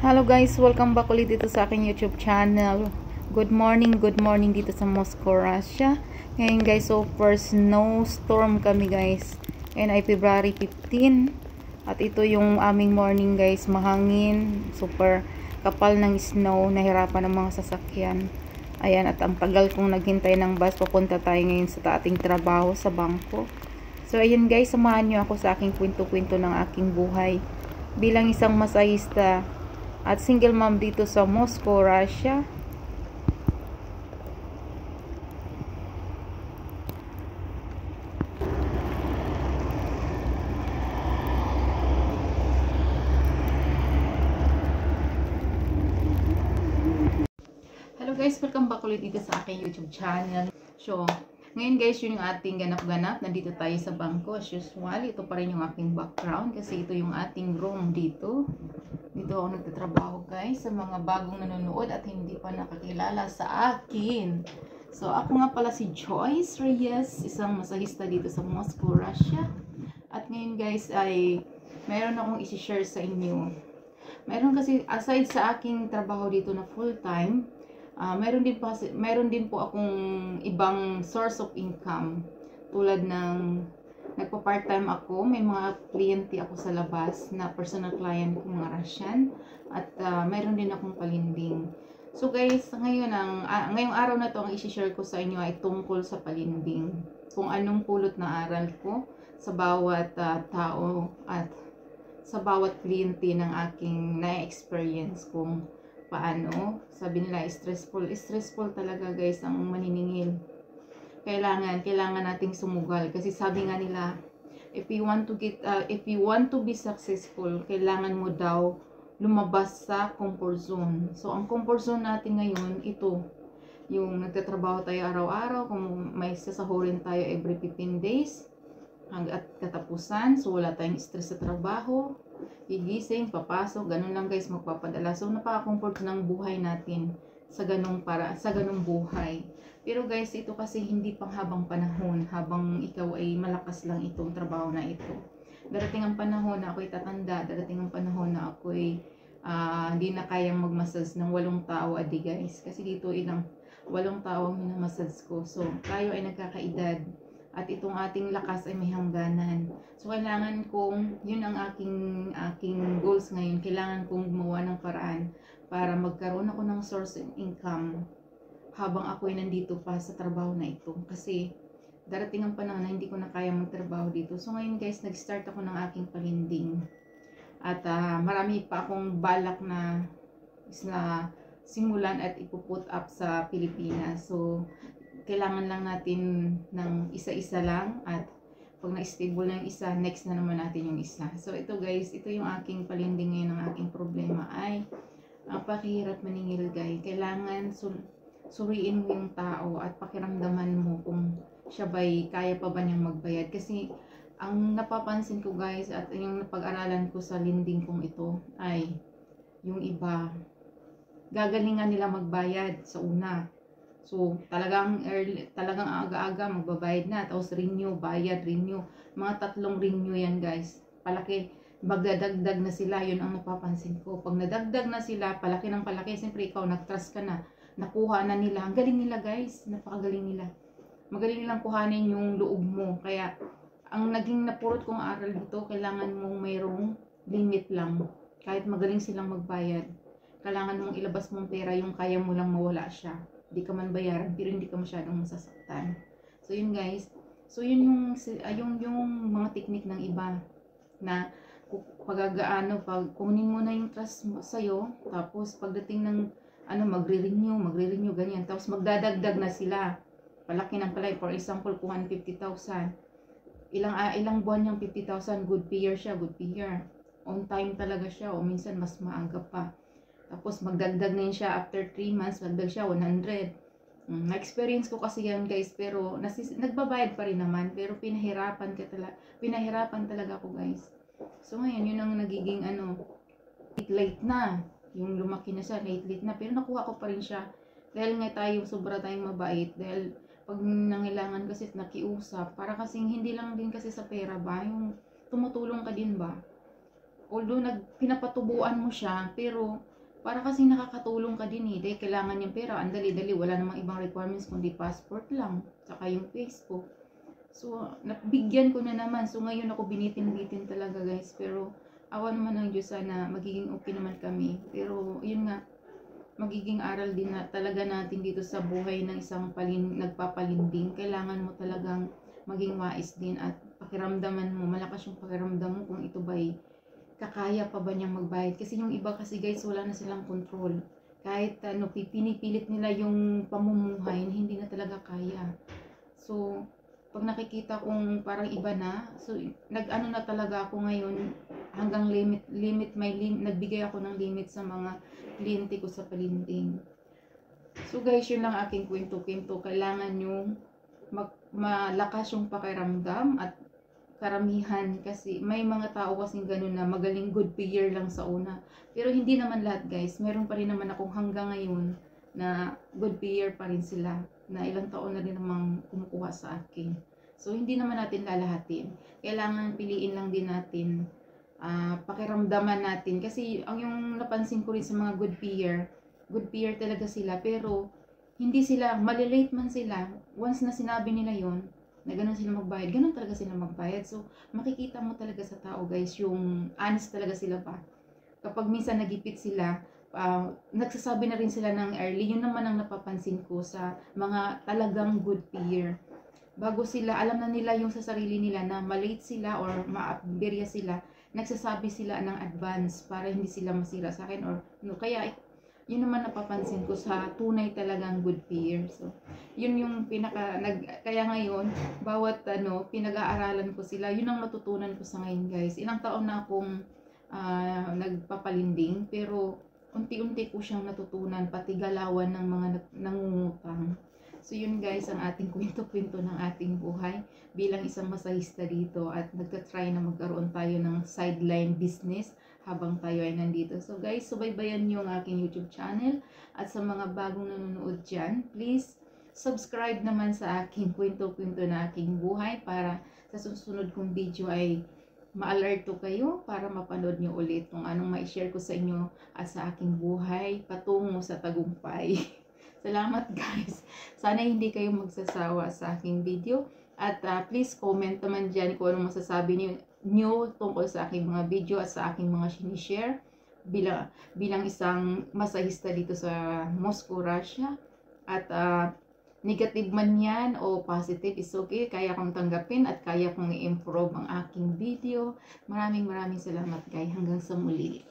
Hello guys, welcome back ulit dito sa aking YouTube channel. Good morning dito sa Moscow, Russia. Ngayon guys, so first snowstorm kami guys. And ay February 15. At ito yung aming morning guys, mahangin, super kapal ng snow, nahirapan ang mga sasakyan. Ayan, at ang tagal kong naghintay ng bus, papunta tayo ngayon sa ating trabaho sa bangko. So ayan guys, samahan nyo ako sa aking kwento-kwento ng aking buhay bilang isang masahista at single mom dito sa Moscow, Russia. Hello guys, welcome back ulit dito sa aking YouTube channel. So, ngayon guys, yun yung ating ganap-ganap. Nandito tayo sa bangko as usual. Ito pa rin yung aking background kasi ito yung ating room dito. Dito ako nagtatrabaho guys, sa mga bagong nanonood at hindi pa nakakilala sa akin. So ako nga pala si Joyce Reyes, isang masahista dito sa Moscow, Russia. At ngayon guys ay meron akong i-share sa inyo. Meron kasi aside sa aking trabaho dito na full time, meron din po akong ibang source of income tulad ng nagpa-part-time ako, may mga kliyente ako sa labas na personal client ko, mga Russian, at mayroon din akong palinding. So guys, ngayong araw na to ang i-share ko sa inyo ay tungkol sa palinding. Kung anong pulot na aral ko sa bawat tao at sa bawat kliyente ng aking na-experience kung paano. Sabi nila, stressful talaga guys ang maniningil. Kailangan nating sumugal kasi sabi nga nila, if you want to be successful, kailangan mo daw lumabas sa comfort zone. So ang comfort zone natin ngayon, ito yung nagtatrabaho tayo araw-araw, kung may sasahurin tayo every 15 days hanggang katapusan, so wala tayong stress sa trabaho, gigising, papasok, ganun lang guys, magpapadala. So napaka-comfort ng buhay natin sa ganung buhay. Pero guys, ito kasi hindi pang habang panahon, habang ikaw ay malakas lang itong trabaho na ito. Darating ang panahon na ako'y tatanda, darating ang panahon na ako'y hindi na kayang magmasage ng 8 tao a day guys. Kasi dito ilang 8 tao ang minamassage ko. So tayo ay nagkakaedad at itong ating lakas ay may hangganan. So kailangan kong, yun ang aking goals ngayon, kailangan kong gumawa ng paraan para magkaroon ako ng source of income habang ako ay nandito pa sa trabaho na ito. Kasi darating ang panahon na hindi ko na kaya magtrabaho dito. So ngayon guys, nag-start ako ng aking palinding. At marami pa akong balak na simulan at ipuput up sa Pilipinas. So kailangan lang natin ng isa-isa lang, at pag na-stable na yung isa, next na naman natin yung isa. So ito guys, ito yung aking palinding ngayon. Ang aking problema ay napakahirap maningil guys. Kailangan suriin mo yung tao at pakiramdaman mo kung siya ba'y kaya pa ba niyang magbayad. Kasi ang napapansin ko guys at yung napag-aralan ko sa lending kong ito ay yung iba gagalingan nila magbayad sa una. So talagang aga-aga magbabayad na, tapos renew, bayad, renew. Mga 3 renew yan guys. Palaki, magdadagdag na sila, yun ang napapansin ko. Pag nadagdag na sila, palaki ng palaki, siyempre ikaw nag-trust ka na, nakuha na nila. Ang galing nila guys, napakagaling nila. Magaling nilang kuhanin yung loob mo. Kaya ang naging napurot kong aral dito, kailangan mong mayroong limit lang. Kahit magaling silang magbayad, kailangan mong ilabas mong pera yung kaya mo lang mawala siya. Hindi ka man bayaran pero hindi ka masyadong masasaktan. So yun guys. So yun yung mga technique ng iba na pag kunin mo na yung trust mo sa'yo, tapos pagdating ng magre-renew ganyan, tapos magdadagdag na sila. Palaki ng palay, for example, kuhan 50,000. Ilang buwan yung 50,000, good payer siya, good payer. On time talaga siya, o minsan mas maaga pa. Tapos magdagdag na yun siya after 3 months, magdagdag siya 100. Na-experience ko kasi yan guys, pero nagbabayad pa rin naman, pero pinahirapan talaga ako guys. So ngayon, yun ang nagiging late na. Yung lumaki na siya, late na, pero nakuha ko pa rin siya. Dahil nga sobra tayong mabait, dahil pag nangailangan kasi nakiusap, para kasing hindi lang din kasi sa pera ba, yung tumutulong ka din ba. although pinapatubuan mo siya, pero para kasi nakakatulong ka din dahil kailangan niyang pera, ang dali-dali, wala namang ibang requirements kundi passport lang, saka yung Facebook. So, nabigyan ko na naman. So, ngayon ako binitin-bitin talaga guys. Pero, awa naman ng Diyos, sana magiging okay naman kami. Pero, yun nga, magiging aral din na talaga natin dito sa buhay ng isang nagpapalinding. Kailangan mo talagang maging wais din at pakiramdaman mo, malakas yung pakiramdam mo kung ito ba'y kakaya pa ba niyang magbayad. Kasi yung iba kasi guys, wala na silang control. Kahit pinipilit nila yung pamumuhay, hindi na talaga kaya. So, pag nakikita kong parang iba na, so nag-ano na talaga ako ngayon, hanggang nagbigay ako ng limit sa mga kliyente ko sa palinding. So guys, yun lang aking kwento-kwento. Kailangan yung malakas yung pakiramdam at karamihan, kasi may mga tao kasing ganun na magaling good payer lang sa una. Pero hindi naman lahat guys, meron pa rin naman akong hanggang ngayon na good payer pa rin sila, na ilang taon na rin namang kumukuha sa akin. So, hindi naman natin lalahatin. Kailangan piliin lang din natin, pakiramdaman natin. Kasi, ang yung napansin ko rin sa mga good payer talaga sila. Pero, hindi sila, malilate man sila, once na sinabi nila yon na ganun sila magbayad, ganun talaga sila magbayad. So, makikita mo talaga sa tao guys, yung honest talaga sila pa. Kapag minsan nagipit sila, nagsasabi na rin sila ng early. Yun naman ang napapansin ko sa mga talagang good payer. Bago sila, alam na nila yung sa sarili nila na malate sila or maaberya sila, nagsasabi sila ng advance para hindi sila masira sa akin or no. Kaya yun naman napapansin ko sa tunay talagang good payer. So, yun yung kaya ngayon, bawat pinag-aaralan ko sila, yun ang natutunan ko sa ngayon guys. Ilang taon na akong nagpapalinding, pero unti-unti ko siyang natutunan, pati galawan ng mga nangungutang. So yun guys, ang ating kwento-kwento ng ating buhay bilang isang masahista dito at nagtatry na magkaroon tayo ng sideline business habang tayo ay nandito. So guys, subaybayan nyo ang aking YouTube channel at sa mga bagong nanonood dyan, please subscribe naman sa aking kwento-kwento na aking buhay para sa susunod kong video ay ma-alerto kayo para mapanood nyo ulit kung anong ma-share ko sa inyo at sa aking buhay patungo sa tagumpay. Salamat guys. Sana hindi kayo magsasawa sa aking video. At please comment naman dyan kung anong masasabi nyo tungkol sa aking mga video at sa aking mga sinishare bilang isang masahista dito sa Moscow, Russia. At negative man yan o positive is okay. Kaya kong tanggapin at kaya kong i-improve ang aking video. Maraming salamat guys. Hanggang sa muli.